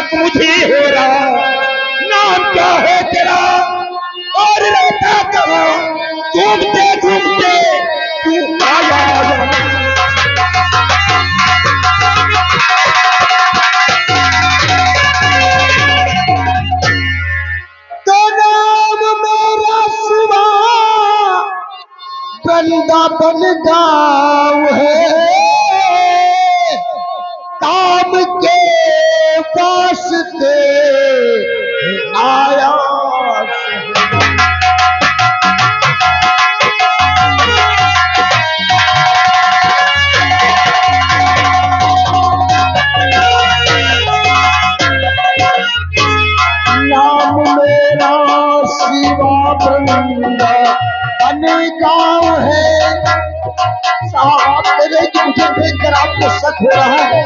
शक मुझे हो रहा, नाम क्या है तेरा और रहता कहाँ, घूमते घूमते तू आया। तो नाम मेरा शिवा वृंदावन गाँव है, काम के वास्ते आया। नाम मेरा शिवा वृंदावन गाँव है। साहब मेरे की मुझे देखकर आपको शक हो रहा है।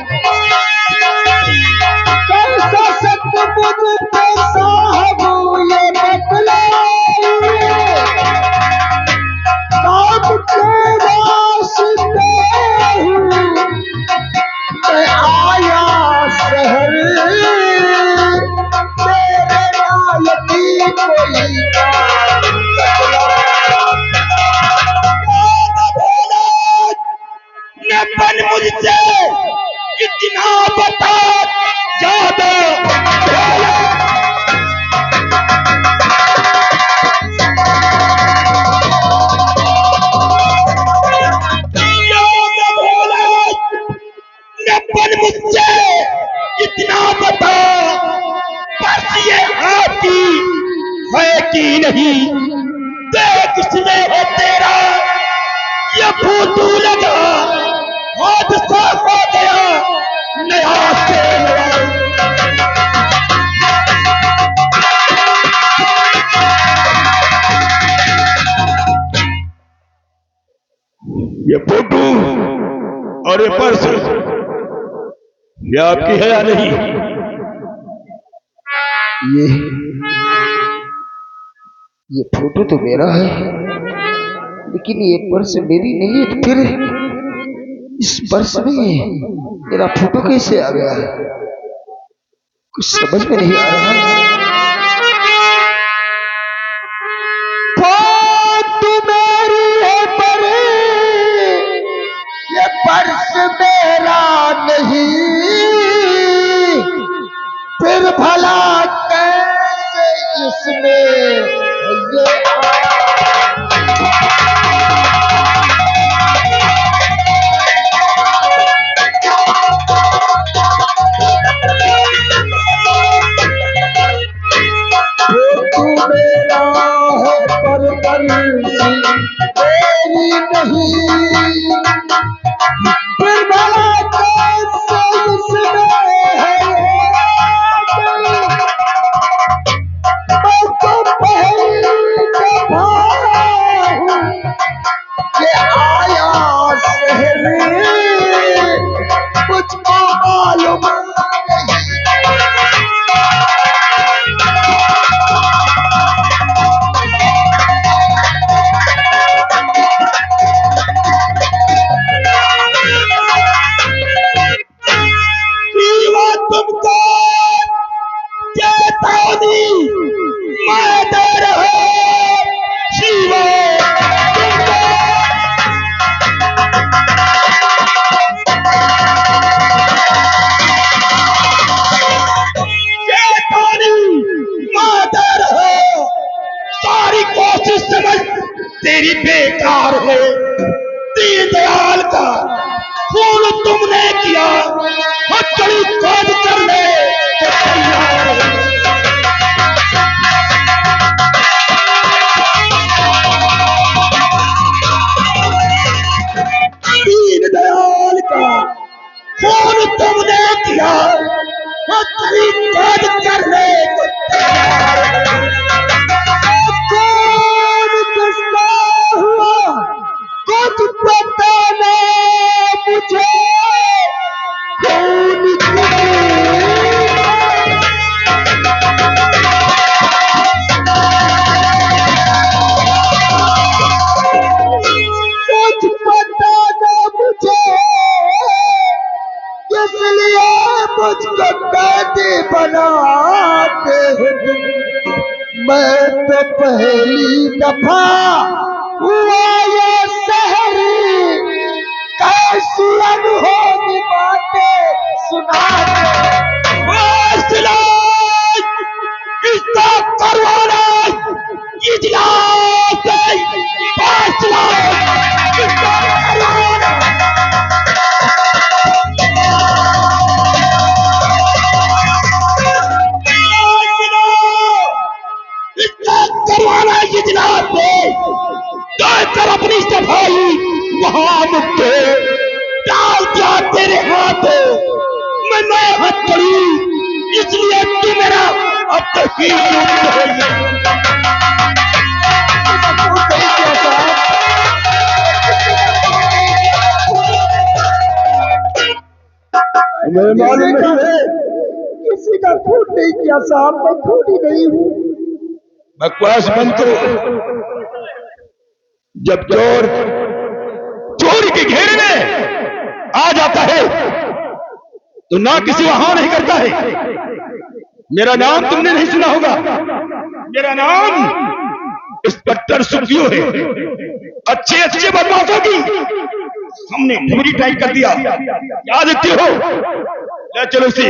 कैसा शक मुझ पे साहब ये बतलाइए, काम के वास्ते मैं आया शहर, तेरे लायकी कोई काम न बन मुझसे इतना बता ज्यादा न बन मुझसे इतना बता, बस ये आपकी है कि नहीं, देख किसने है तेरा ये फोटो लगा, हादसा हो गया नया से नया। ये फोटो और ये पर्स ये आपकी है या नहीं? ये फोटो तो मेरा है, लेकिन ये पर्स मेरी नहीं है। तो फिर इस पर्स में मेरा फोटो कैसे आ गया? कुछ समझ में नहीं आ रहा। फोटो मेरी है पर ये पर्स मेरा नहीं, फिर भला कैसे इसमें ये फोटो मेरा है पर पर्स मेरी नहीं, फिर भला कैसे इसमें है मैं तो पहली दफा हूँ ये आया शहर, मुझको मालूम नहीं। शिवा तुमको चेतावनी मैं दे रहा हूं, शिवा तुमको चेतावनी मैं दे रहा हूं, सारी कोशिश समझ तेरी बेकार है। दीनदयाल का खून तुमने किया, हथकड़ी काट करने को तैयार है। दीनदयाल का खून तुमने किया, हथकड़ी काट करने को तैयार है। कौन किसका हुआ कुछ पता नहीं मुझे, कौन किसने लाते हो तुम। मैं तो पहली दफा हुआ ये शहरी, कैसी अनहोनी बातें सुनाते। इसका करवाना इजलास है, फैसला इसका करवाना। इसका करवाना इजलास है, कर अपनी सफाई वहां मुझे डाल दिया तेरे हाथों। मैं हाथ करी इसलिए तू मेरा अब तक ही मालूम नहीं है, किसी का खून नहीं किया साहब, मैं खून ही नहीं हूँ। बकवास बंद करो। जब चोर चोरी के घेरे में आ जाता है तो ना किसी वहां नहीं करता है। मेरा नाम तुमने नहीं सुना होगा, मेरा नाम इंस्पेक्टर सुखियो है। अच्छे अच्छे बदमाशों की हमने ढेरी टाइट कर दिया, याद रखते हो। ले चलो इसे।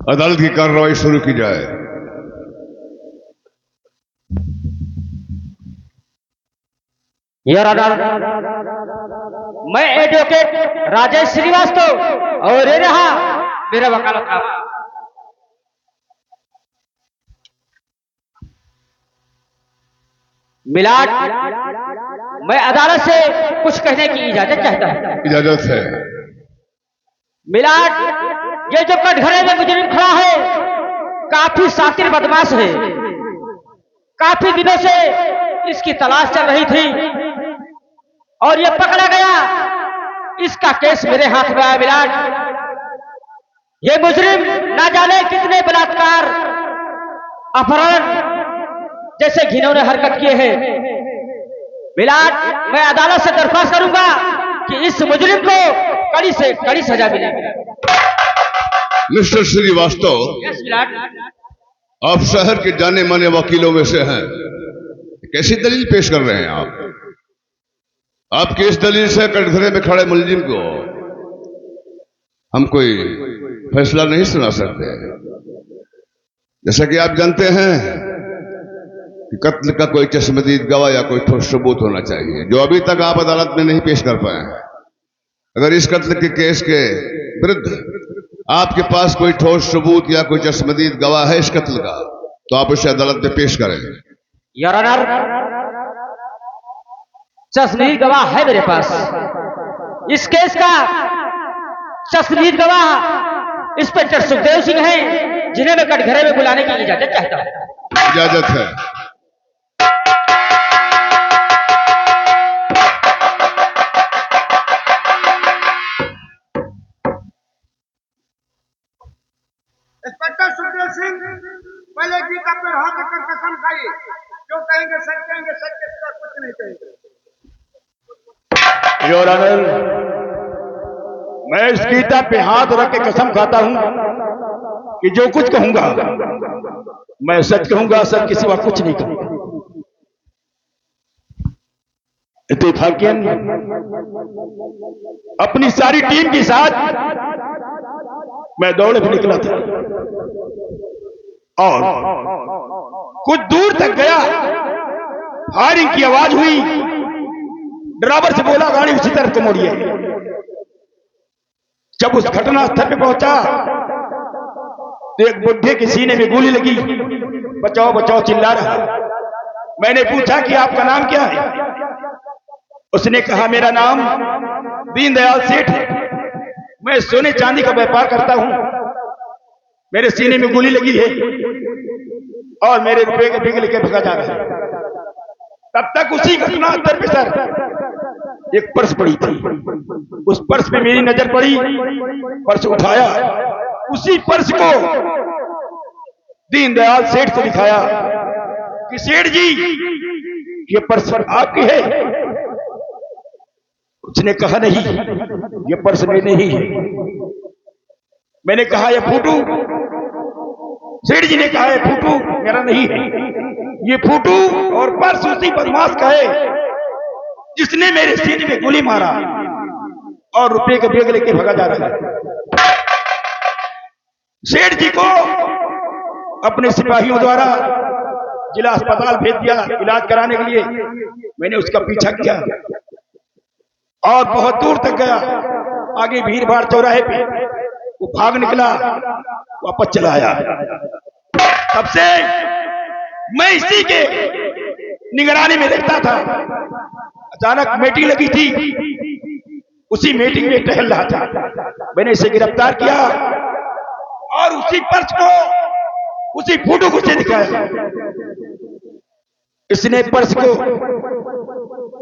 अदालत की कार्रवाई शुरू की जाए। योर ऑनर, मैं एडवोकेट राजेश श्रीवास्तव और ये रहा मेरा वकालत खाना। मिलाड, मैं अदालत से कुछ कहने की इजाजत चाहता हूं। इजाजत है। मिलाड, ये जो कटघरे में मुजरिम खड़ा है काफी शातिर बदमाश है। काफी दिनों से इसकी तलाश चल रही थी और ये पकड़ा गया। इसका केस मेरे हाथ में आया। मिलाड, ये मुजरिम ना जाने कितने बलात्कार, अपहरण जैसे घिनौने हरकत किए हैं। मिलाड, मैं अदालत से दरख्वास्त करूंगा कि इस मुजरिम को कड़ी से कड़ी सजा मिले। Mister Shrivastava, yes milord. आप शहर के जाने माने वकीलों में से हैं। कैसी दलील पेश कर रहे हैं आप? आपकी इस दलील से कटघरे में खड़े मुलजिम को हम कोई फैसला नहीं सुना सकते। जैसा कि आप जानते हैं कि कत्ल का कोई चश्मदीद गवाह या कोई ठोस सबूत होना चाहिए, जो अभी तक आप अदालत में नहीं पेश कर पाए हैं। अगर इस कत्ल के केस के विरुद्ध आपके पास कोई ठोस सबूत या कोई चश्मदीद गवाह है इस कत्ल का, तो आप उसे अदालत में पेश करें। योर ऑनर, चश्मदीद गवाह है मेरे पास। इस केस का चश्मदीद गवाह इंस्पेक्टर सुखदेव सिंह हैं, जिन्हें मैं कटघरे में बुलाने की इजाजत चाहता हूं। इजाजत है। इंस्पेक्टर सुखदेव सिंह, पहले गीता पर हाथ रखकर कसम खाइए, जो कहेंगे सच के सिवा कुछ नहीं कहेंगे। योर ऑनर, मैं इस गीता पे हाथ रख के कसम खाता हूं कि जो कुछ कहूंगा मैं सच कहूंगा, सच के सिवा कुछ नहीं कहूंगा। इत्तेफाकियन अपनी सारी टीम के साथ मैं दौड़ पे निकला था और कुछ दूर तक गया, फायरिंग की आवाज हुई। ड्राइवर से बोला गाड़ी उसी तरफ को मोड़िए। जब उस घटना स्थल पे पहुंचा तो एक बुढ़े के सीने में गोली लगी, बचाओ बचाओ चिल्ला रहा। मैंने पूछा कि आपका नाम क्या है? उसने कहा मेरा नाम दीनदयाल सेठ है, मैं सोने चांदी का व्यापार करता हूं, मेरे सीने में गोली लगी है और मेरे रुपए के बिक लेके भगा जा रहा है। तब तक उसी घटना स्थल पे सर एक पर्स पड़ी थी, उस पर्स पे मेरी नजर पड़ी, पर्स उठाया, उसी पर्स को दीनदयाल सेठ को दिखाया कि सेठ जी ये पर्स आपकी है? उसने कहा नहीं, ये पर्स में नहीं है। मैंने कहा ये फोटो? सेठ जी ने कहा ये फोटो मेरा नहीं है, ये फोटो और पर्स उसी बदमाश का है जिसने मेरे सीने में गोली मारा और रुपए के बैग लेके भगा जा रहा है। सेठ जी को अपने सिपाहियों द्वारा जिला अस्पताल भेज दिया इलाज कराने के लिए। मैंने उसका पीछा किया और बहुत दूर तक गया, आगे भीड़ भाड़ चौराहे पे वो भाग निकला, वापस चला आया। तब से मैं इसी के निगरानी में रहता था। अचानक मीटिंग लगी थी, उसी मीटिंग में टहल रहा था। मैंने इसे गिरफ्तार किया और उसी पर्स को, उसी फोटो को उसे दिखाया। इसने पर्स को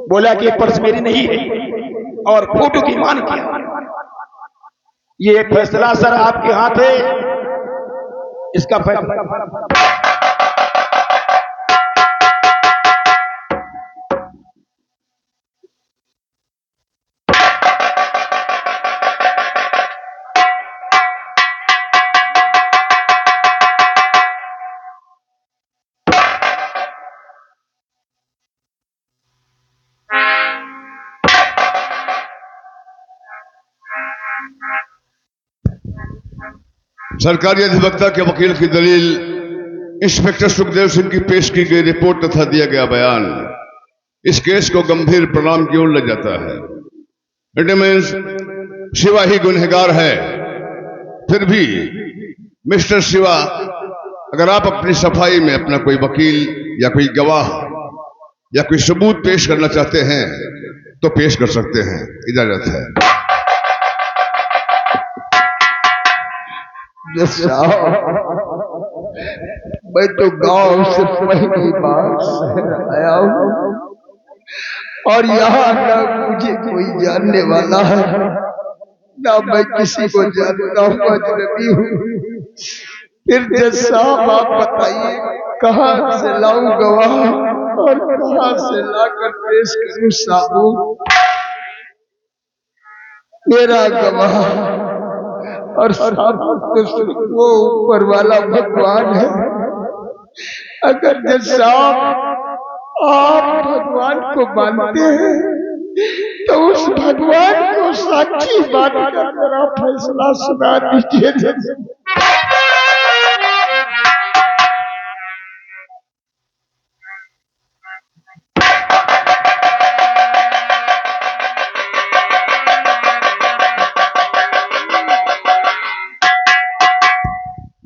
बोला कि ये पर्स मेरी नहीं है और फोटो की मांग किया। ये फैसला सर आपके हाथ है, इसका फैसला। सरकारी अधिवक्ता के वकील की दलील, इंस्पेक्टर सुखदेव सिंह की पेश की गई रिपोर्ट तथा दिया गया बयान इस केस को गंभीर परिणाम की ओर ले जाता है। इट मीन्स शिवा ही गुनहगार है। फिर भी मिस्टर शिवा, अगर आप अपनी सफाई में अपना कोई वकील या कोई गवाह या कोई सबूत पेश करना चाहते हैं तो पेश कर सकते हैं। इजाजत है। मैं तो गांव से पहली बार शहर आया हूँ और यहाँ ना मुझे कोई जानने वाला है, ना मैं किसी को जानता हूँ, अजनबी हूँ। फिर जज साहब आप बताइए कहाँ से लाऊं गवाह और कहाँ से लाकर पेश करूं साबुत? मेरा गवाह और साबुत तो सिर्फ वो ऊपर वाला भगवान है। अगर जज साहब आप भगवान को मानते हैं तो उस भगवान को साक्षी मानकर मेरा फैसला सुना दीजिए।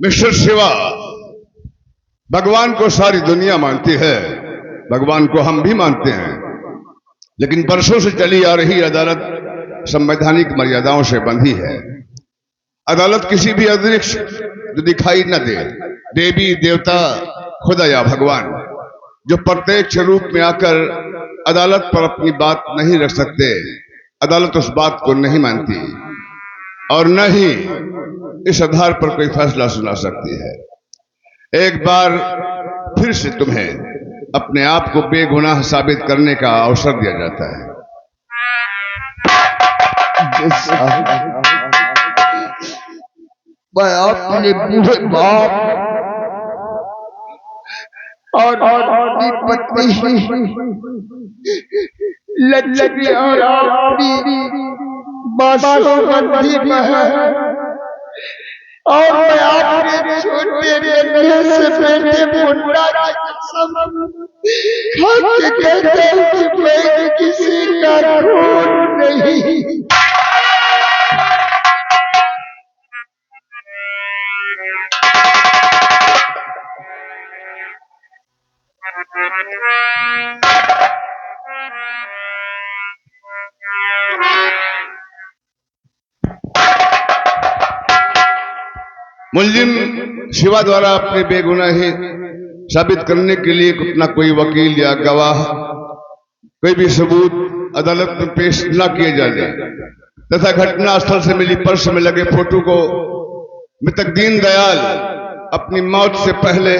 मिस्टर शिवा, भगवान को सारी दुनिया मानती है, भगवान को हम भी मानते हैं, लेकिन वर्षों से चली आ रही अदालत संवैधानिक मर्यादाओं से बंधी है। अदालत किसी भी अध्यक्ष जो दिखाई न दे, देवी देवता, खुदा या भगवान, जो प्रत्यक्ष रूप में आकर अदालत पर अपनी बात नहीं रख सकते, अदालत उस बात को नहीं मानती और न ही इस आधार पर कोई फैसला सुना सकती है। एक बार फिर से तुम्हें अपने आप को बेगुनाह साबित करने का अवसर दिया जाता है। मैं अपने बूढ़े बाप और अपनी पत्नी लक्ष्मी और अपनी बासुमती बहन और मैं अपने छोटे बेटे से बेटे मुन्ना की कसम खा के कहता हूं कि मैं किसी का खून नहीं। मुलजिम शिवा द्वारा अपने बेगुनाही साबित करने के लिए अपना कोई वकील या गवाह, कोई भी सबूत अदालत में पेश न किए जाने तथा घटना स्थल से मिली पर्स में लगे फोटो को मृतक दीनदयाल अपनी मौत से पहले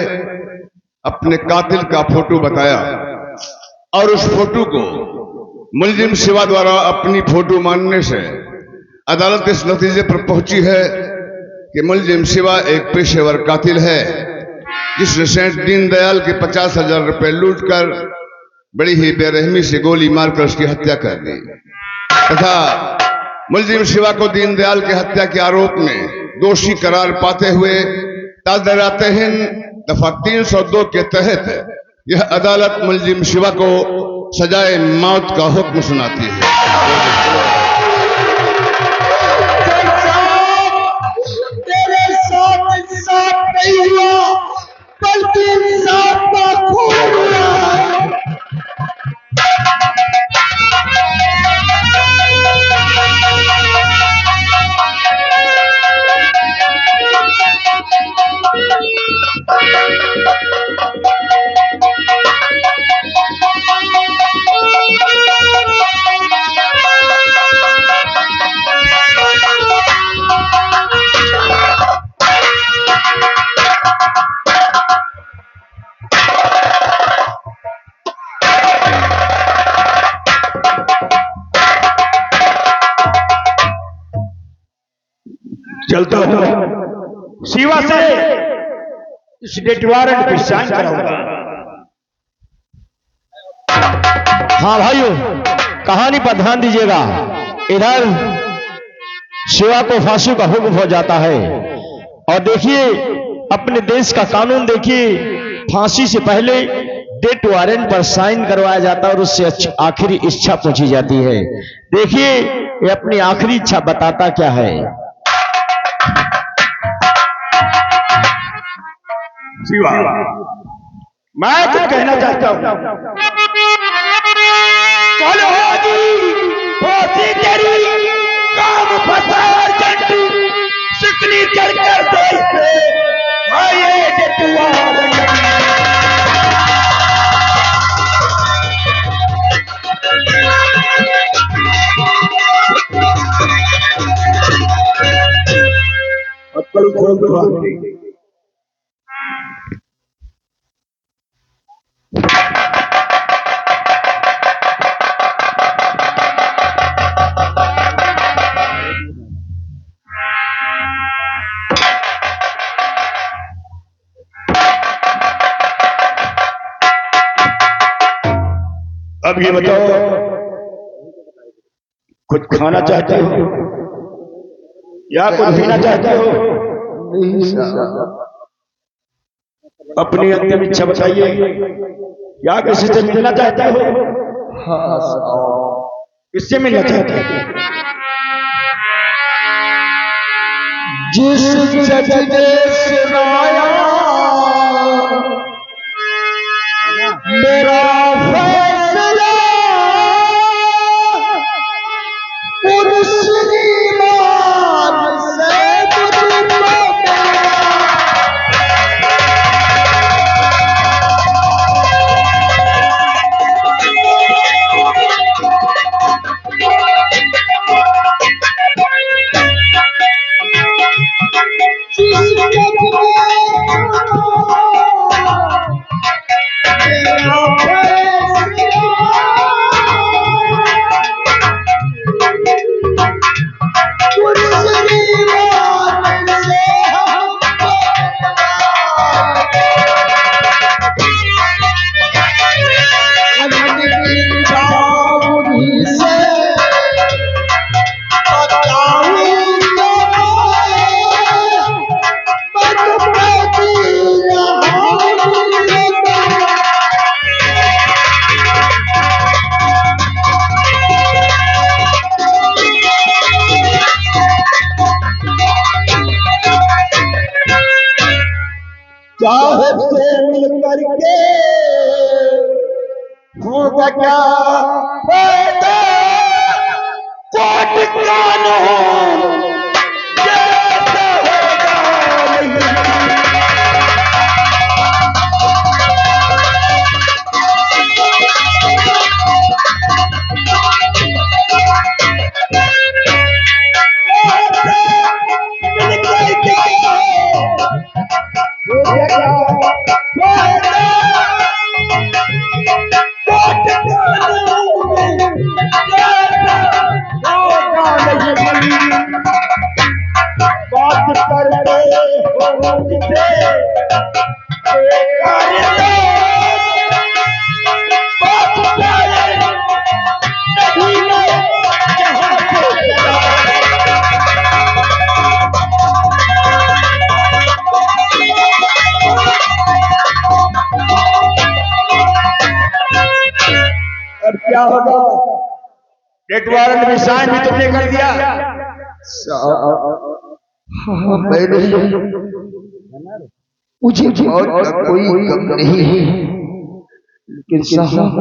अपने कातिल का फोटो बताया और उस फोटो को मुलजिम शिवा द्वारा अपनी फोटो मानने से अदालत इस नतीजे पर पहुंची है कि मुलजिम शिवा एक पेशेवर कातिल है, जिसने सेठ दीनदयाल के 50,000 रुपए लूटकर बड़ी ही बेरहमी से गोली मारकर उसकी हत्या कर दी तथा मुलजिम शिवा को दीनदयाल की हत्या के आरोप में दोषी करार पाते हुए ताज़-ए-रात-ए-हिंद दफा 302 के तहत यह अदालत मुलजिम शिवा को सजाए मौत का हुक्म सुनाती है। तेरे साथ इंसाफ नहीं हुआ, बल्कि इंसाफ का खून हुआ। चलता हूं शिवा से इस डेट वारंट पे साइन कराऊंगा। हाँ भाइयों, कहानी पर ध्यान दीजिएगा। इधर शिवा को फांसी का हुक्म हो जाता है और देखिए अपने देश का कानून देखिए, फांसी से पहले डेट वारंट पर साइन करवाया जाता है और उससे आखिरी इच्छा पूछी जाती है। देखिए ये अपनी आखिरी इच्छा बताता क्या है। शिवा, मैं कुछ कहना चाहता हूं। चलो फांसी तेरी काम फसार जंटू सिकनी चढ़ कर देश पे आइए डेटुआ। अक्ल खोल दो। अब ये बताओ, कुछ खाना चाहते हो या कुछ पीना चाहते हो? नहीं साहब। अपनी अंतिम इच्छा बताइए। या किसी से मिलना चाहते हो? हाँ साहब। किससे मिलना चाहते हो? जिस जज ने सुनाया मेरा फैसला उन श्रीमान से मुझको साहब से मिल करके होगा क्या फायदा कोट कानून जैसा होगा अब क्या होगा? डेट वारंट भी साइन भी तुमने कर दिया। मैंने मुझे मौत का कोई गम नहीं है, लेकिन साहब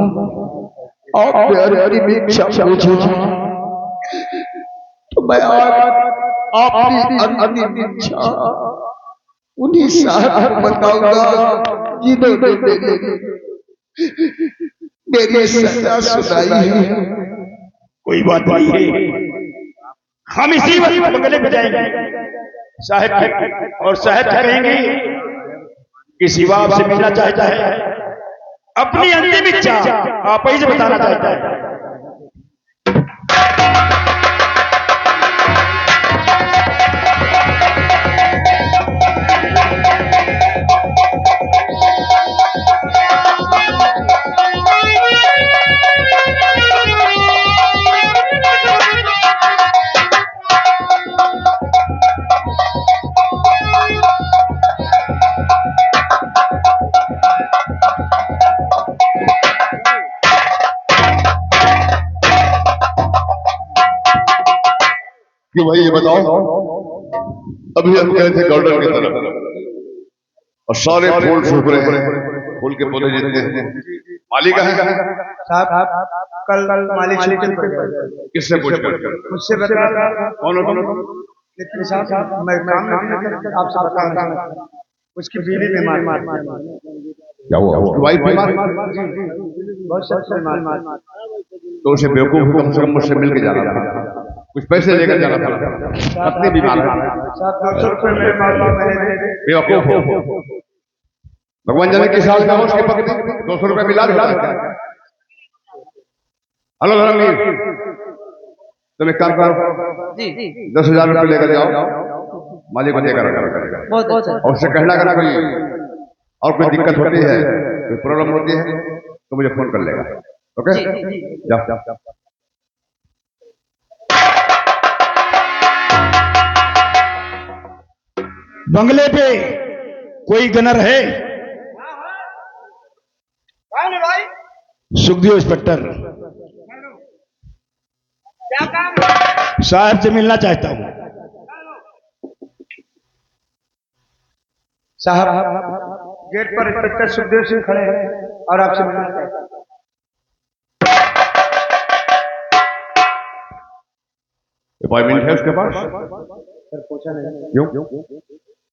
आप प्यारी में इच्छा मुझे तो मैं आपकी अंतिम इच्छा उन्हीं साहब को बताऊंगा जिन्होंने मेरी सजा सुनाई है। कोई बात नहीं है, हम इसी वक्त बंगले में जाएंगे साहब और साहब कहेंगे कि शिवा आपसे मिलना चाहता है, अपनी अंतिम इच्छा आप ही से बताना चाहता है। कि भाई ये बताओ, अभी हम गए थे गार्डन की तरफ और सारे फूल सूख रहे हैं, फूल के पौधे जितने हैं। मालिक है साहब कल मालिक छुट्टी पर गए। किससे पूछ कर? मुझसे बता कौन हो? लेकिन साहब मैं काम नहीं करता, आप सब काम उसकी बीवी बीमार क्या हुआ? वाइफ बीमार? बहुत सबसे बीमार। तो उसे बेवकूफ कम से कम मुझसे मिल के जाना था, कुछ पैसे लेकर जाना था। अपनी बीमार है, साहब 200 रुपये मेरे मालिक मैंने बेवकूफ हो। भगवान जाने किस हाल का हो उसके पकड़े 200 रुपये मिला दे। हेलो धर्मवीर, तुम एक काम करो, 10,000 रुपये लेकर जाओ, मालिक को देकर और उससे कहना करना कोई और कोई दिक्कत होती है, कोई प्रॉब्लम होती है तो मुझे फोन कर लेगा। ओके, जाओ। बंगले पे कोई गनर है? भाई सुखदेव इंस्पेक्टर क्या काम? साहब से मिलना चाहता हूँ। साहब गेट पर इंस्पेक्टर सुखदेव सिंह खड़े हैं और आपसे मिलना चाहते हैं। अपॉइंटमेंट है उसके पास? सर पूछा नहीं। क्यों?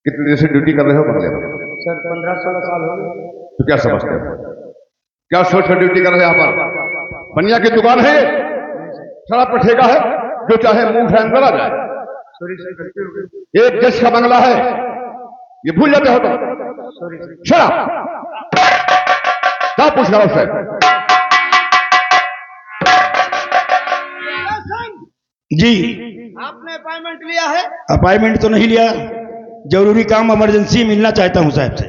कितनी देर से ड्यूटी कर रहे हो बंगले में? सर 15-16 साल हो गए। तो क्या समझते हो? क्या सोच कर ड्यूटी कर रहे हैं यहाँ पर? बनिया की दुकान है ये? शराब का ठेका है? जो चाहे मुंह है अंदर आ जाए। सॉरी सर, गलती हो गई। एक जज का बंगला है, ये भूल जाते हो तो? Sorry sir. शराब क्या पूछ रहा उससे? जी, आपने अपॉइंटमेंट लिया है? अपॉइंटमेंट तो नहीं लिया, जरूरी काम इमरजेंसी मिलना चाहता हूं साहब से।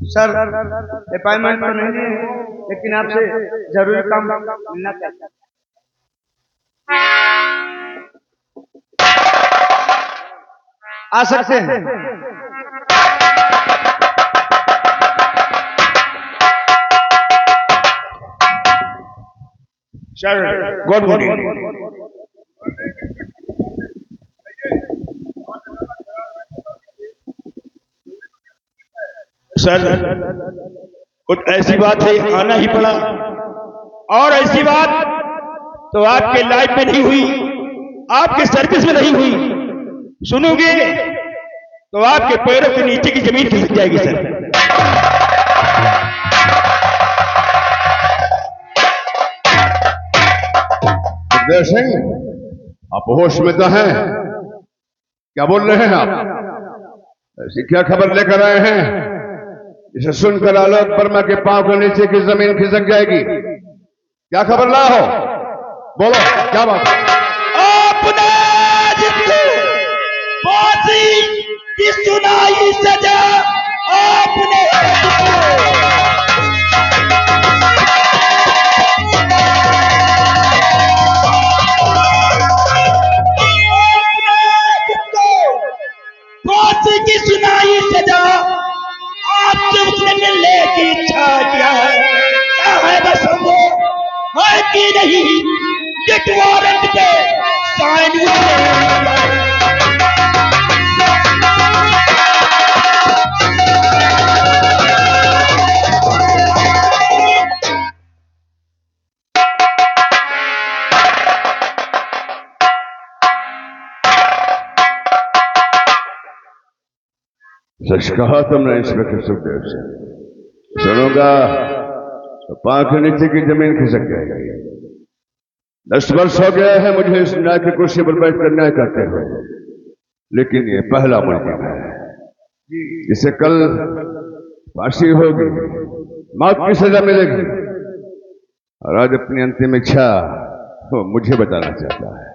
सर अपॉइंटमेंट तो नहीं लिए हैं, लेकिन आपसे जरूरी काम मिलना चाहता हूं। आ सकते हैं? Sir good morning. सर कुछ ऐसी बात है, आना ही पड़ा, और ऐसी बात तो आपके लाइफ में नहीं हुई, आपके सर्विस में नहीं हुई। सुनोगे तो आपके पैरों के नीचे की जमीन खिसक जाएगी सर। सुखदेव सिंह, आप होश में तो हैं? क्या बोल रहे हैं आप? ऐसी क्या खबर लेकर आए हैं जिसे सुनकर आलोक वर्मा के पांव के नीचे की जमीन खिसक जाएगी? क्या खबर लाए हो? बोलो, क्या बात? आपने जिसको फांसी की सुनाई सजा, आपने फांसी की सुनाई सजा, आपसे उसने मिलने की इच्छा किया है। क्या है बस वो है कि नहीं? डेथ वारंट पे साइन उसने सच कहा तुमने इंस्पेक्टर सुखदेव सिंह। सुनोगा तो पांव के नीचे की जमीन खिसक जाएगी। 10 वर्ष हो गया है मुझे इस न्याय की कुर्सी पर बैठकर न्याय करते हुए, लेकिन ये पहला मुल्जिम है जिसे कल फांसी होगी, मौत की सजा मिलेगी, और आज अपनी अंतिम इच्छा वो मुझे बताना चाहता है।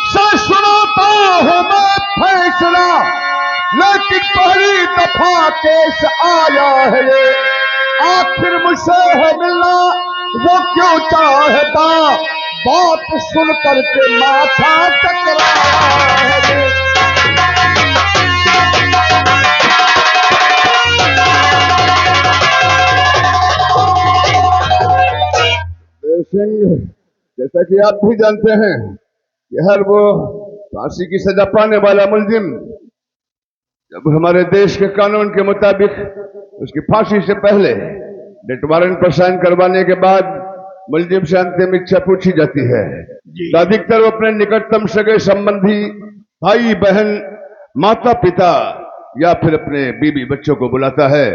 से सुनाता हूं मैं फैसला, लेकिन पहली दफा केस आया है ये, आखिर मुझसे है मिलना वो क्यों चाहता, बात सुन करके माथा टकराया है ये। सिंह, जैसा कि आप भी जानते हैं कि हर वो फांसी की सजा पाने वाला मुल्जिम जब हमारे देश के कानून के मुताबिक उसकी फांसी से पहले डेथ वारंट पर साइन करवाने के बाद मुल्जिम से अंतिम इच्छा पूछी जाती है, तो अधिकतर वो अपने निकटतम सगे संबंधी, भाई बहन, माता पिता या फिर अपने बीवी बच्चों को बुलाता है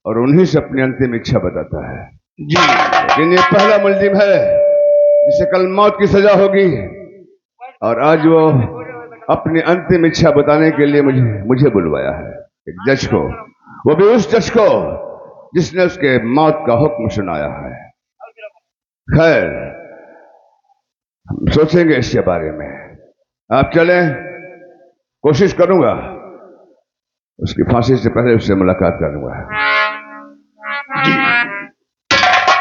और उन्हीं से अपनी अंतिम इच्छा बताता है। लेकिन ये पहला मुल्जिम है जिसे कल मौत की सजा होगी, और आज वो अपनी अंतिम इच्छा बताने के लिए मुझे बुलवाया है, एक जज को, वो भी उस जज को जिसने उसके मौत का हुक्म सुनाया है। खैर, हम सोचेंगे इसके बारे में। आप चलें, कोशिश करूंगा उसकी फांसी से पहले उससे मुलाकात करूंगा।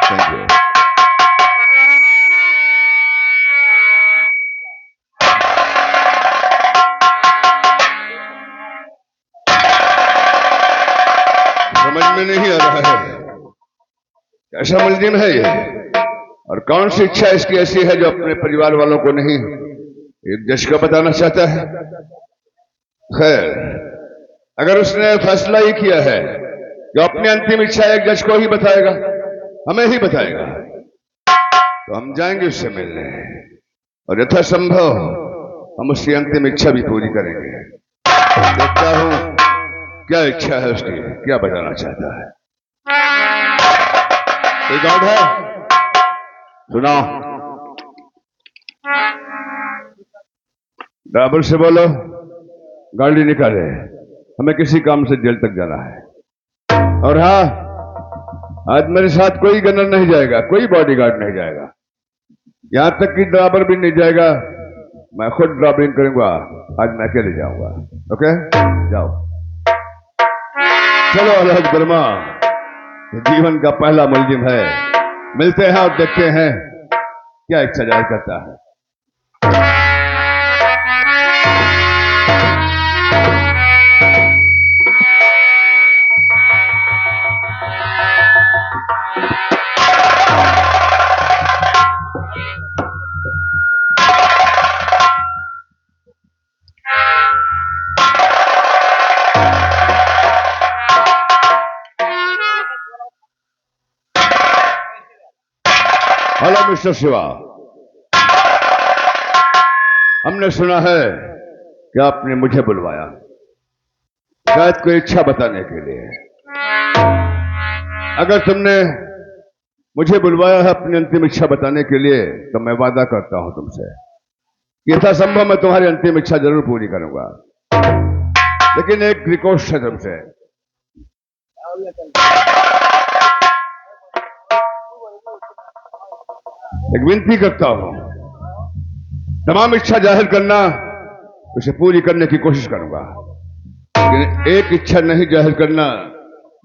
Thank you. समझ में नहीं आ रहा है कैसा मुल्जिम है ये, और कौन सी इच्छा इसकी ऐसी है जो अपने परिवार वालों को नहीं, एक जज को बताना चाहता है? खैर, अगर उसने फैसला ही किया है कि अपनी अंतिम इच्छा एक जज को ही बताएगा, हमें ही बताएगा, तो हम जाएंगे उससे मिलने और यथासंभव हम उसकी अंतिम इच्छा भी पूरी करेंगे। देखता हूं क्या इच्छा है उसकी, क्या बताना चाहता है। कोई गार्ड है? सुनाओ। ड्राइवर से बोलो गाड़ी निकाले, हमें किसी काम से जेल तक जाना है। और हाँ, आज मेरे साथ कोई गनर नहीं जाएगा, कोई बॉडीगार्ड नहीं जाएगा, यहां तक कि ड्राइवर भी नहीं जाएगा। मैं खुद ड्राइविंग करूंगा, आज मैं अकेले जाऊंगा। ओके, जाओ। चलो अलग बर्मा, जीवन का पहला मुलजिम है। मिलते हैं और देखते हैं क्या इच्छा जाहिर करता है। हेलो मिस्टर शिवा, हमने सुना है कि आपने मुझे बुलवाया, शायद कोई इच्छा बताने के लिए। अगर तुमने मुझे बुलवाया है अपनी अंतिम इच्छा बताने के लिए, तो मैं वादा करता हूं तुमसे कि यथासंभव मैं तुम्हारी अंतिम इच्छा जरूर पूरी करूंगा। लेकिन एक रिक्वेस्ट है तुमसे, एक विनती करता हूं, तमाम इच्छा जाहिर करना, उसे पूरी करने की कोशिश करूंगा, लेकिन एक इच्छा नहीं जाहिर करना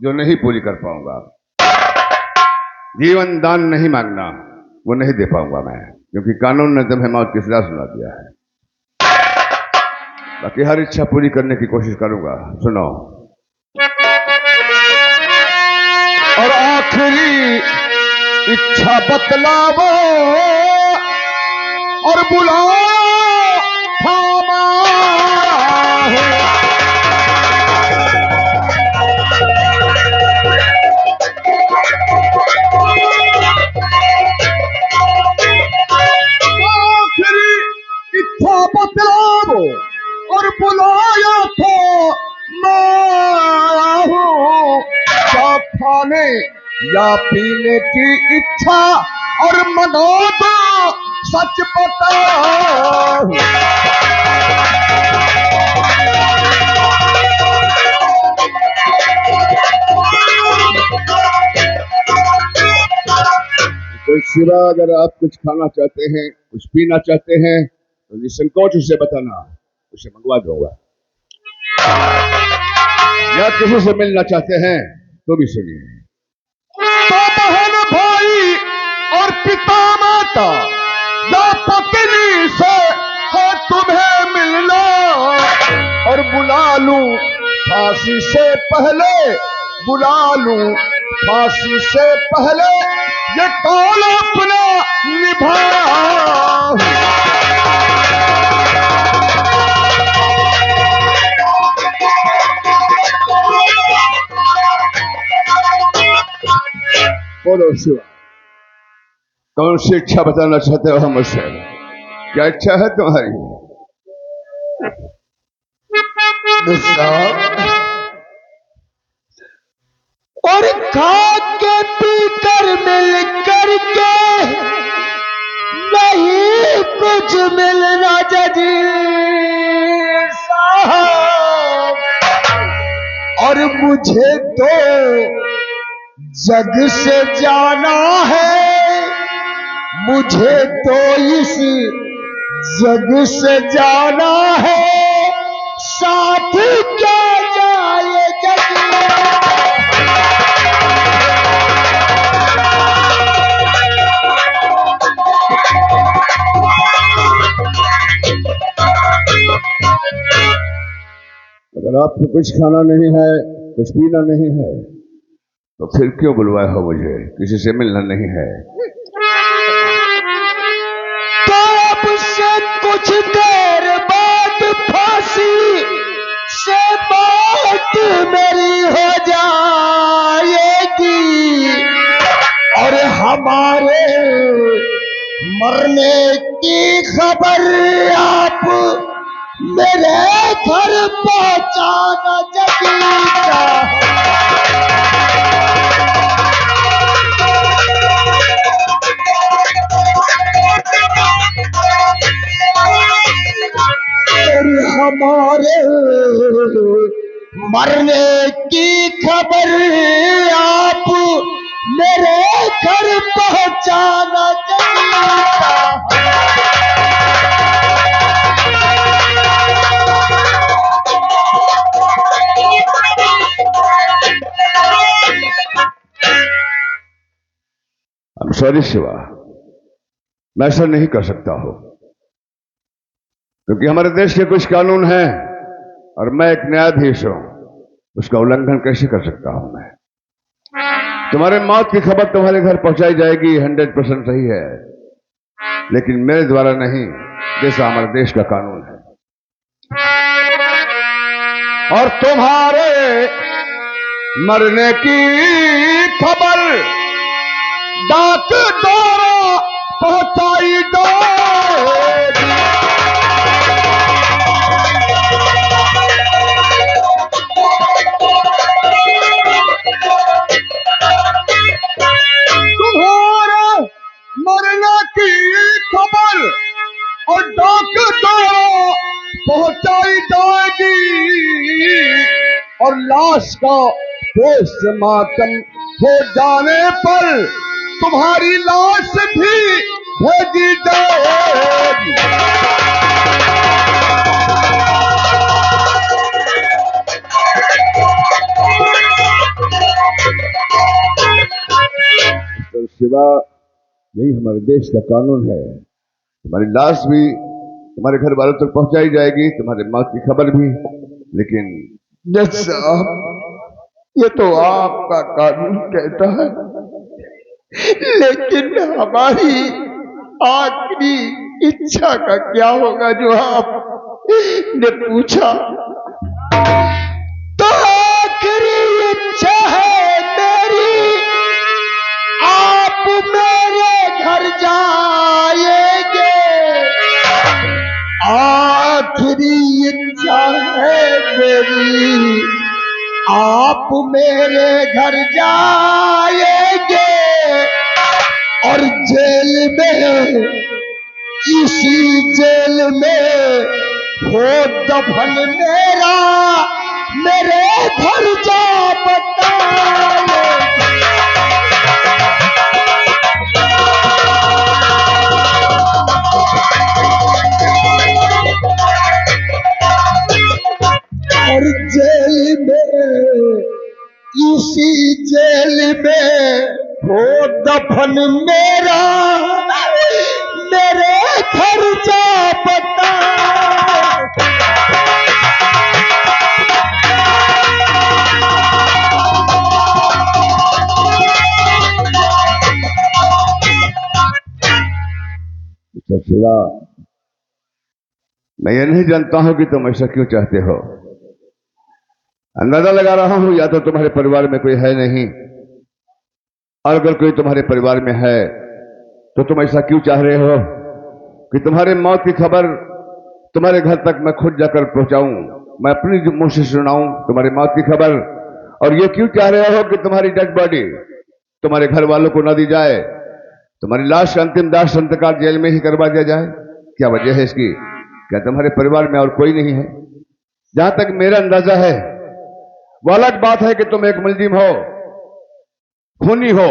जो नहीं पूरी कर पाऊंगा। जीवन दान नहीं मांगना, वो नहीं दे पाऊंगा मैं, क्योंकि कानून ने तुम्हें मौत की सजा सुना दिया है। बाकी हर इच्छा पूरी करने की कोशिश करूंगा। सुनो। और आखिरी इच्छा बतलावो और बुलाओ थामा है। आखिरी इच्छा बतलावो और बुलाया तो मैं हूँ, क्या खाने या पीने की इच्छा और मनो दो सच बता। तो शिवा, अगर आप कुछ खाना चाहते हैं, कुछ पीना चाहते हैं, तो निसंकोच उसे बताना, उसे मंगवा दूंगा। या किसी से मिलना चाहते हैं तो भी सुनिए। तो बहन भाई और पिता माता या पत्नी से है तुम्हें मिलना, और बुला लूं फांसी से पहले, बुला लूं फांसी से पहले, ये कौन अपना निभा। बोलो शिवा, कौन सी इच्छा बताना चाहते हो मुझसे? क्या इच्छा है तुम्हारी? और खा के पी कर मिल कर के नहीं कुछ मिलना जजी साहब, और मुझे तो जग से जाना है, मुझे तो इस जग से जाना है, साथ क्या जाए जग। अगर आपको कुछ खाना नहीं है, कुछ पीना नहीं है, तो फिर क्यों बुलवाया हो मुझे? किसी से मिलना नहीं है? कुछ देर बाद फांसी से बात मेरी हो जाएगी और हमारे मरने की खबर आप मेरे घर पहुंचाना जगीरा। हमारे मरने की खबर आप मेरे घर पहुंचाना चाहिए। I'm sorry शिवा, मैं ऐसा नहीं कर सकता हूं क्योंकि हमारे देश के कुछ कानून हैं और मैं एक न्यायाधीश हूं, उसका उल्लंघन कैसे कर सकता हूं मैं। तुम्हारे मौत की खबर तुम्हारे घर पहुंचाई जाएगी, 100% सही है, लेकिन मेरे द्वारा नहीं, जैसा हमारे देश का कानून है। और तुम्हारे मरने की खबर डाक द्वारा पहुंचाई जाएगी। तुम्हारे मरने की खबर और डाक द्वारा पहुंचाई जाएगी और लाश का पोस्टमार्टम हो जाने पर तुम्हारी लाश भी भेजी जाएगी। तो शिवा, यही हमारे देश का कानून है। तुम्हारी लाश भी तुम्हारे घर वालों तक पहुंचाई जाएगी, तुम्हारे मौत की खबर भी, लेकिन जज साहब, ये तो आपका कानून कहता है, लेकिन हमारी आखिरी इच्छा का क्या होगा जो आपने पूछा। तो आखिरी इच्छा है मेरी, आप मेरे घर जाएंगे। आखिरी इच्छा है मेरी, आप मेरे घर जाएंगे और जेल में, इसी जेल में हो दफन मेरा, मेरे घर जा बताएंगे। और जेल में, इसी जेल में हो दफन मेरा, मेरे घर जा बता। शिवा, मैं ये नहीं जानता हूं कि तुम ऐसा क्यों चाहते हो। अंदाजा लगा रहा हूं या तो तुम्हारे परिवार में कोई है नहीं, और अगर कोई तुम्हारे परिवार में है तो तुम ऐसा क्यों चाह रहे हो कि तुम्हारे मौत की खबर तुम्हारे घर तक मैं खुद जाकर पहुंचाऊं, मैं अपनी मुंह से सुनाऊं तुम्हारी मौत की खबर। और ये क्यों चाह रहे हो कि तुम्हारी डेड बॉडी तुम्हारे घर वालों को न दी जाए, तुम्हारी लाश का अंतिम दाह संस्कार जेल में ही करवा दिया जाए। क्या वजह है इसकी? क्या तुम्हारे परिवार में और कोई नहीं है? जहां तक मेरा अंदाजा है, वो अलग बात है कि तुम एक मुलजिम हो, खूनी हो,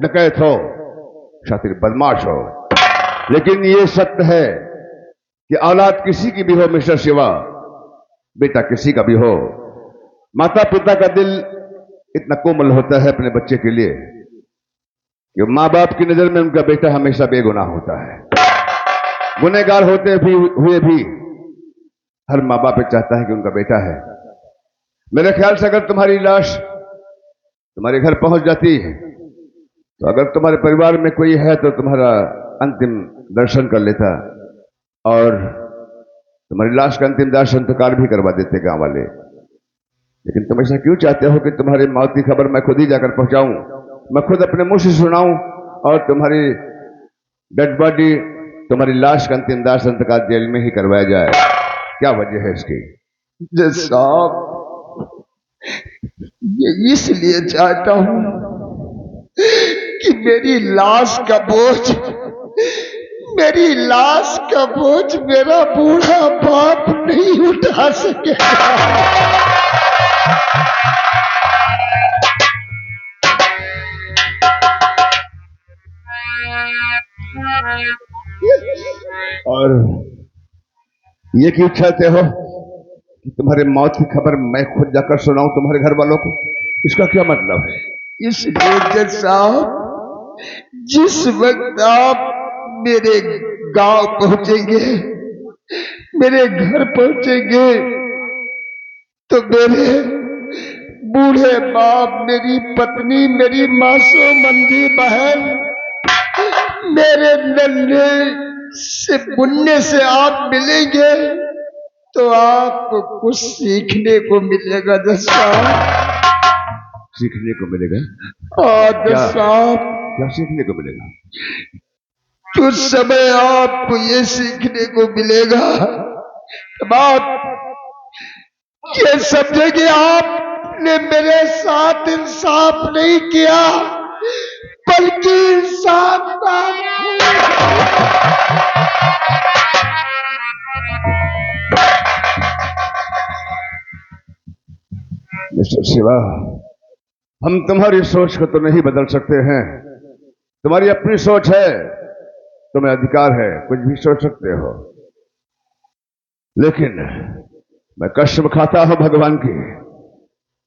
डकैत हो, शातिर बदमाश हो, लेकिन ये सत्य है कि औलाद किसी की भी हो मिस्टर शिवा, बेटा किसी का भी हो, माता पिता का दिल इतना कोमल होता है अपने बच्चे के लिए कि माँ बाप की नजर में उनका बेटा हमेशा बेगुनाह होता है। गुनहगार होते हुए भी हर माँ बाप चाहता है कि उनका बेटा है। मेरे ख्याल से अगर तुम्हारी लाश तुम्हारे घर पहुंच जाती है तो अगर तुम्हारे परिवार में कोई है तो तुम्हारा अंतिम दर्शन कर लेता और तुम्हारी लाश का अंतिम दाह संस्कार भी करवा देते गांव वाले। लेकिन तुम ऐसा क्यों चाहते हो कि तुम्हारी मौत की खबर मैं खुद ही जाकर पहुंचाऊं, मैं खुद अपने मुंह से सुनाऊं और तुम्हारी डेड बॉडी, तुम्हारी लाश का अंतिम दाह संस्कार जेल में ही करवाया जाए? क्या वजह है इसकी? जज साहब, ये इसलिए चाहता हूं कि मेरी लाश का बोझ मेरा बूढ़ा बाप नहीं उठा सकेगा। और ये क्यों चाहते हो कि तुम्हारे मौत की खबर मैं खुद जाकर सुनाऊं तुम्हारे घर वालों को? इसका क्या मतलब है? इसलिए जज साहब, जिस वक्त आप मेरे गांव पहुंचेंगे, मेरे घर पहुंचेंगे, तो मेरे बूढ़े बाप, मेरी पत्नी, मेरी मासूमंदी बहन, मेरे नन्हे से मुन्ने से आप मिलेंगे तो आपको कुछ सीखने को मिलेगा जज साहब। सीखने को मिलेगा? जज साहब, क्या सीखने को मिलेगा? कुछ समय आपको ये सीखने को मिलेगा, तब आप ये समझे कि आपने मेरे साथ इंसाफ नहीं किया, बल्कि इंसाफ का मिस्टर शिवा, हम तुम्हारी सोच को तो नहीं बदल सकते हैं। तुम्हारी अपनी सोच है, तुम्हें अधिकार है, कुछ भी सोच सकते हो। लेकिन मैं कसम खाता हूं भगवान की,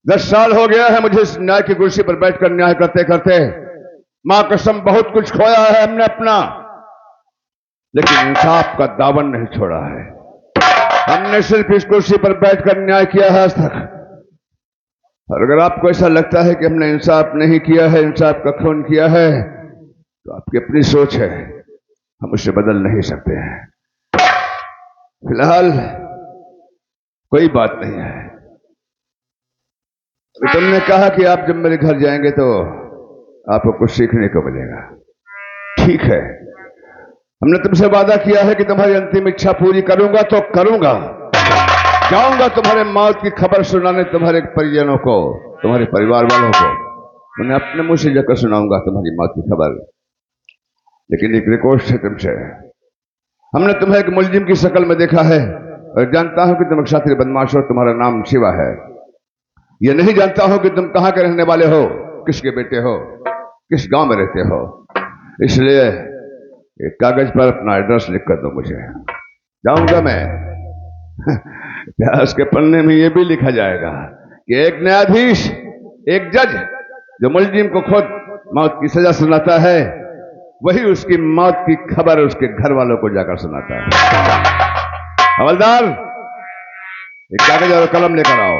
10 साल हो गया है मुझे इस न्याय की कुर्सी पर बैठकर न्याय करते करते। मां कसम बहुत कुछ खोया है हमने अपना, लेकिन इंसाफ का दामन नहीं छोड़ा है। हमने सिर्फ इस कुर्सी पर बैठकर न्याय किया है आज तक। और अगर आपको ऐसा लगता है कि हमने इंसाफ नहीं किया है, इंसाफ का खून किया है, तो आपकी अपनी सोच है, हम उसे बदल नहीं सकते हैं। फिलहाल कोई बात नहीं है। तुमने कहा कि आप जब मेरे घर जाएंगे तो आपको कुछ सीखने को मिलेगा। ठीक है, हमने तुमसे वादा किया है कि तुम्हारी अंतिम इच्छा पूरी करूंगा तो करूंगा। जाऊंगा तुम्हारे मौत की खबर सुनाने तुम्हारे परिजनों को, तुम्हारे परिवार वालों को। उन्हें अपने मुंह से जाकर सुनाऊंगा तुम्हारी मौत की खबर। लेकिन एक रिक्वेस्ट है तुमसे। हमने तुम्हें एक मुलजिम की शक्ल में देखा है और जानता हूं कि तुम एक क्षत्रिय बदमाश हो, तुम्हारा नाम शिवा है। यह नहीं जानता हूं कि तुम कहां के रहने वाले हो, किसके बेटे हो, किस गांव में रहते हो। इसलिए एक कागज पर अपना एड्रेस लिख कर दो मुझे। जाऊंगा मैं। इतिहास के पन्ने में यह भी लिखा जाएगा कि एक न्यायाधीश, एक जज जो मुलजिम को खुद मौत की सजा सुनाता है, वही उसकी मौत की खबर उसके घर वालों को जाकर सुनाता है। हवलदार, एक कागज और कलम लेकर आओ।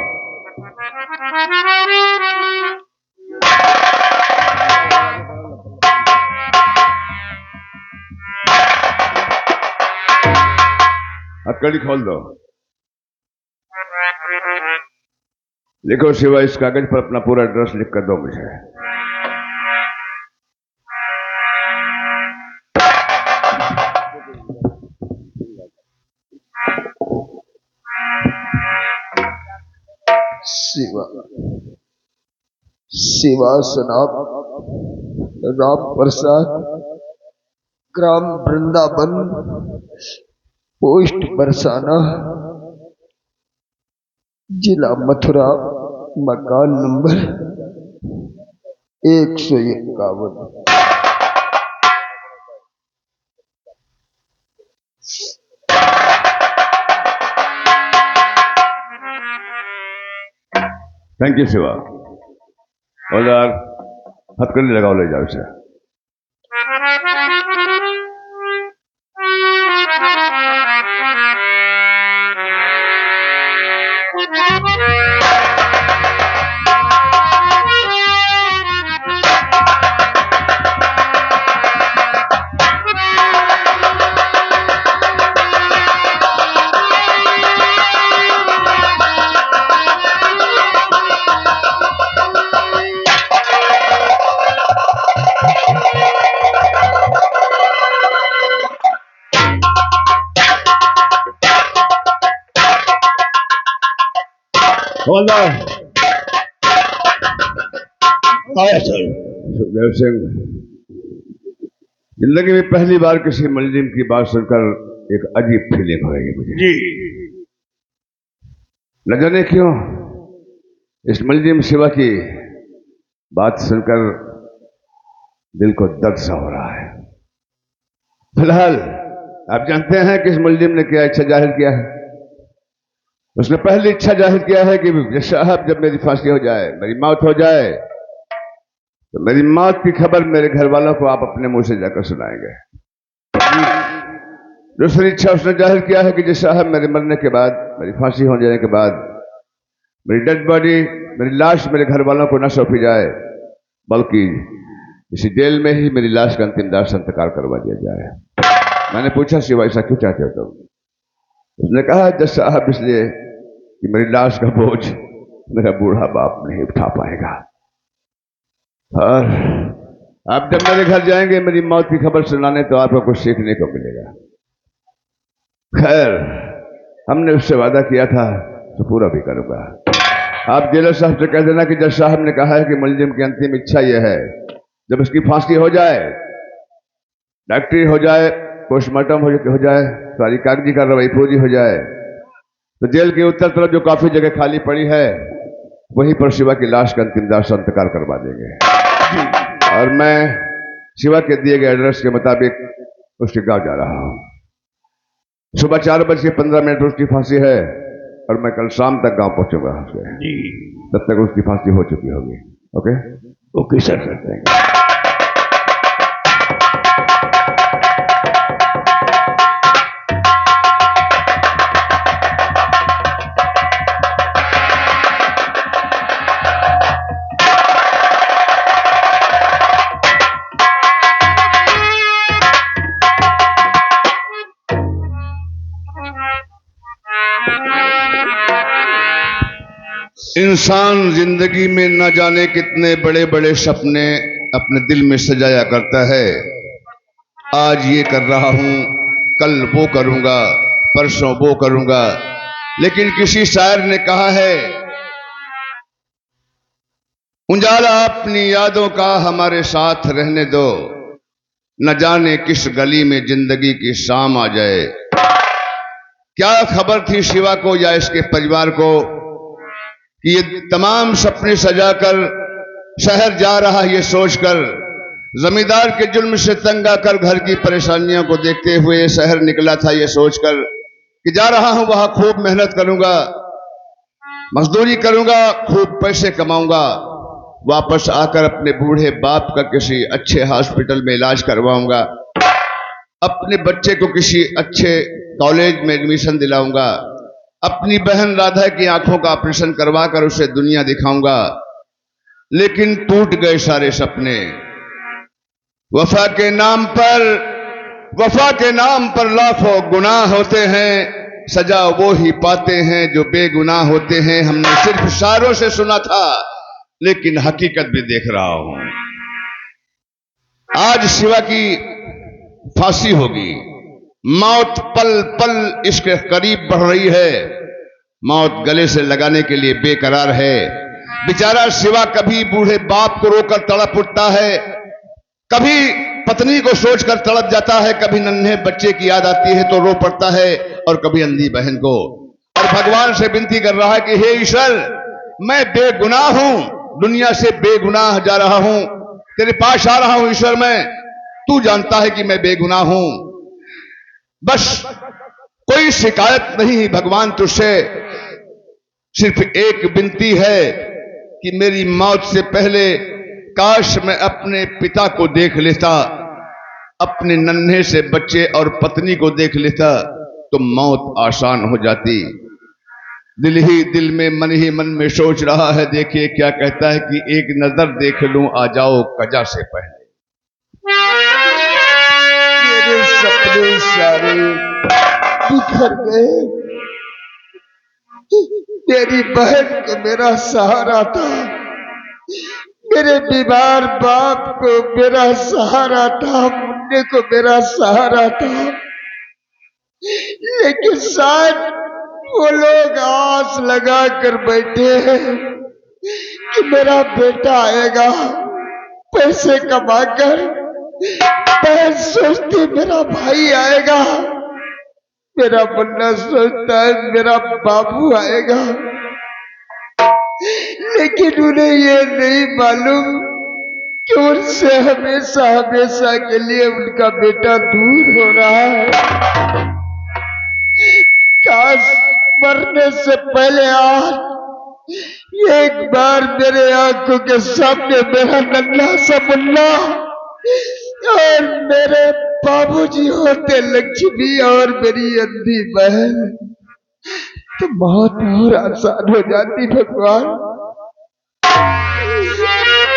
हथकड़ी खोल दो। लिखो शिवा, इस कागज पर अपना पूरा एड्रेस लिख कर दो मुझे। शिवा सनाब राम प्रसाद, ग्राम वृंदावन, पोस्ट बरसाना, जिला मथुरा, मकान नंबर 151। Thank you Shiva. हवलदार, हथकड़ी लगाओ, ले जाओ इसे। हवलदार आया सर। सुखदेव सिंह, जिंदगी में पहली बार किसी मुलजिम की बात सुनकर एक अजीब फीलिंग हो रही है मुझे। जी न जाने क्यों इस मुलजिम शिवा की बात सुनकर दिल को दर्द सा हो रहा है। फिलहाल आप जानते हैं कि इस मुलजिम ने क्या इच्छा जाहिर किया है। उसने पहली इच्छा जाहिर किया है कि साहब जब मेरी फांसी हो जाए, मेरी मौत हो जाए, तो मेरी मौत की खबर मेरे घर वालों को आप अपने मुंह से जाकर सुनाएंगे। दूसरी इच्छा उसने जाहिर किया है कि जिस साहब मेरे मरने के बाद, मेरी फांसी हो जाने के बाद मेरी डेड बॉडी, मेरी लाश मेरे घर वालों को न सौंपी जाए, बल्कि इसी जेल में ही मेरी लाश का अंतिम दाह संस्कार करवा दिया जाए। मैंने पूछा शिवा ऐसा क्यों चाहते हो तुम? उसने कहा जज साहब इसलिए कि मेरी लाश का बोझ मेरा बूढ़ा बाप नहीं उठा पाएगा, और आप जब मेरे घर जाएंगे मेरी मौत की खबर सुनाने तो आपको कुछ सीखने को मिलेगा। खैर, हमने उससे वादा किया था तो पूरा भी करूंगा। आप जेलर साहब से कह देना कि जज साहब ने कहा है कि मुलजिम की अंतिम इच्छा यह है जब उसकी फांसी हो जाए, डॉक्टरी हो जाए, पोस्टमार्टम हो जाए, सारी कागजी कार्रवाई पूरी हो जाए, तो जेल की उत्तर तरफ जो काफी जगह खाली पड़ी है वहीं पर शिवा की लाश का अंतिम दाह संस्कार करवा देंगे। और मैं शिवा के दिए गए एड्रेस के मुताबिक उसके गांव जा रहा हूं। सुबह 4:15 पर उसकी फांसी है और मैं कल शाम तक गांव पहुंचूंगा उसके। तब तक उसकी फांसी हो चुकी होगी। Okay okay sir. इंसान जिंदगी में न जाने कितने बड़े बड़े सपने अपने दिल में सजाया करता है। आज ये कर रहा हूं, कल वो करूंगा, परसों वो करूंगा, लेकिन किसी शायर ने कहा है उजाला अपनी यादों का हमारे साथ रहने दो, न जाने किस गली में जिंदगी की शाम आ जाए। क्या खबर थी शिवा को या इसके परिवार को कि ये तमाम सपने सजाकर शहर जा रहा, ये सोचकर जमींदार के जुल्म से तंग आकर घर की परेशानियों को देखते हुए शहर निकला था, ये सोचकर कि जा रहा हूं वहां खूब मेहनत करूंगा, मजदूरी करूंगा, खूब पैसे कमाऊंगा, वापस आकर अपने बूढ़े बाप का किसी अच्छे हॉस्पिटल में इलाज करवाऊंगा, अपने बच्चे को किसी अच्छे कॉलेज में एडमिशन दिलाऊंगा, अपनी बहन राधा की आंखों का ऑपरेशन करवाकर उसे दुनिया दिखाऊंगा। लेकिन टूट गए सारे सपने। वफा के नाम पर लाखों गुनाह होते हैं, सजा वो ही पाते हैं जो बेगुनाह होते हैं। हमने सिर्फ इशारों से सुना था, लेकिन हकीकत भी देख रहा हूं। आज शिवा की फांसी होगी। मौत पल पल इसके करीब बढ़ रही है। मौत गले से लगाने के लिए बेकरार है। बेचारा शिवा कभी बूढ़े बाप को रोकर तड़प उठता है, कभी पत्नी को सोचकर तड़प जाता है, कभी नन्हे बच्चे की याद आती है तो रो पड़ता है, और कभी अंधी बहन को। और भगवान से विनती कर रहा है कि हे ईश्वर, मैं बेगुनाह हूं, दुनिया से बेगुनाह जा रहा हूं, तेरे पास आ रहा हूं ईश्वर, मैं, तू जानता है कि मैं बेगुनाह हूं। बस कोई शिकायत नहीं भगवान तुझसे, सिर्फ एक विनती है कि मेरी मौत से पहले काश मैं अपने पिता को देख लेता, अपने नन्हे से बच्चे और पत्नी को देख लेता, तो मौत आसान हो जाती। दिल ही दिल में, मन ही मन में सोच रहा है, देखिए क्या कहता है कि एक नजर देख लूं आ जाओ कजा से पहले। मेरे सपने सारे बिखर गए। मेरी बहन को मेरा सहारा था, मेरे बीमार बाप को मेरा सहारा था, मुन्ने को मेरा सहारा था, लेकिन शायद वो लोग आस लगा कर बैठे हैं कि मेरा बेटा आएगा पैसे कमाकर। बहन सोचती मेरा भाई आएगा, मेरा मुन्ना सोचता है मेरा बाबू आएगा, लेकिन उन्हें ये नहीं मालूम कि उनसे हमेशा हमेशा के लिए उनका बेटा दूर हो रहा है। काश मरने से पहले आज एक बार मेरे आंखों के सामने मेरा नन्हा सा मुन्ना और मेरे बाबूजी होते, लक्ष्मी और मेरी अंधी बहन, तो बहुत और आसान हो जाती। भगवान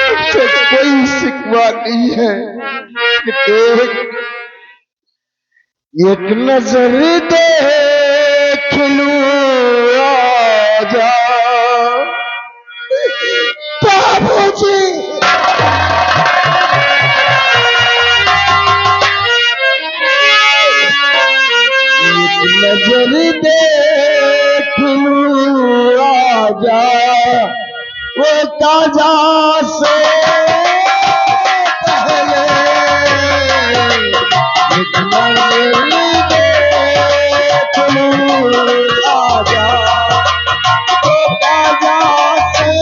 मुझसे कोई शिकवा नहीं है। एक नजर देख लूं आजा बाबूजी, एक नजर देख लूं आजा वो ताजा से पहले, एक नजर देख लूं आजा वो ताजा से।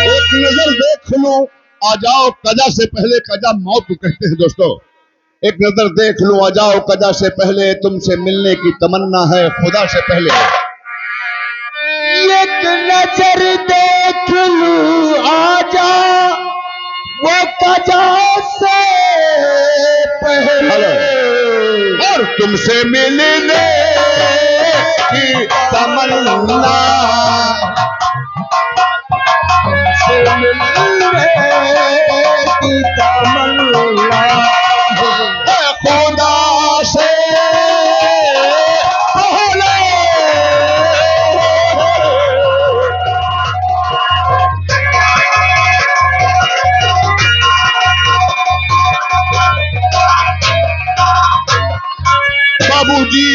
एक नजर देख लो आ जाओ कजा से पहले, कजा मौत को कहते हैं दोस्तों। एक नजर देख लो आ जाओ कजा से पहले, तुमसे मिलने की तमन्ना है खुदा से पहले। एक नजर देख लूं आजा वो कजा से पहले, और तुमसे मिलने की तमन्ना, से मिलने की तमन्ना है खुदा से पहले। बाबूजी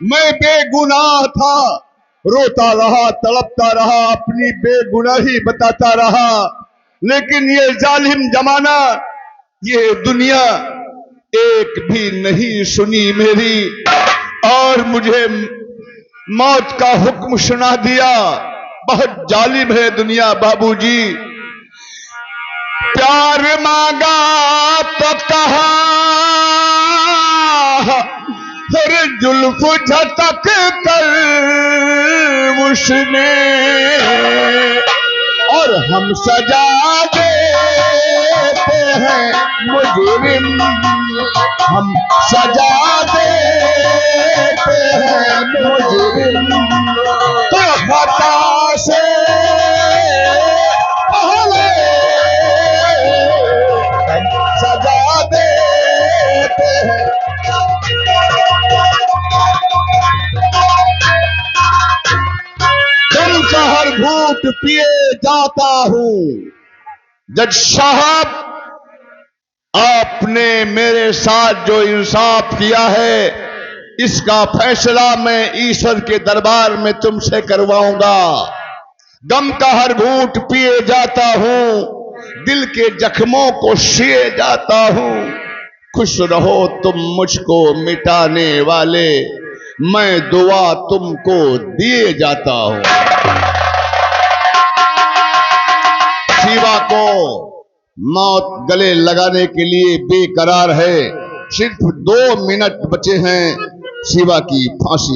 मैं बेगुनाह था, रोता रहा तड़पता रहा, अपनी बेगुनाही बताता रहा, लेकिन ये जालिम जमाना, ये दुनिया एक भी नहीं सुनी मेरी, और मुझे मौत का हुक्म सुना दिया। बहुत जालिम है दुनिया बाबूजी। प्यार मांगा तो कहा हर जुल्फ झटक कर उसने, और हम सजा देते हैं मुजरिम, हम सजा देते हैं मुजरिम, तो खता से पहले सजा देते हैं। दम का हर घूंट पिए जाता हूं। जज साहब, आपने मेरे साथ जो इंसाफ किया है, इसका फैसला मैं ईश्वर के दरबार में तुमसे करवाऊंगा। दम का हर घूंट पिए जाता हूं, दिल के जख्मों को सिए जाता हूं। खुश रहो तुम मुझको मिटाने वाले, मैं दुआ तुमको दिए जाता हूं। शिवा को मौत गले लगाने के लिए बेकरार है। सिर्फ 2 मिनट बचे हैं शिवा की फांसी।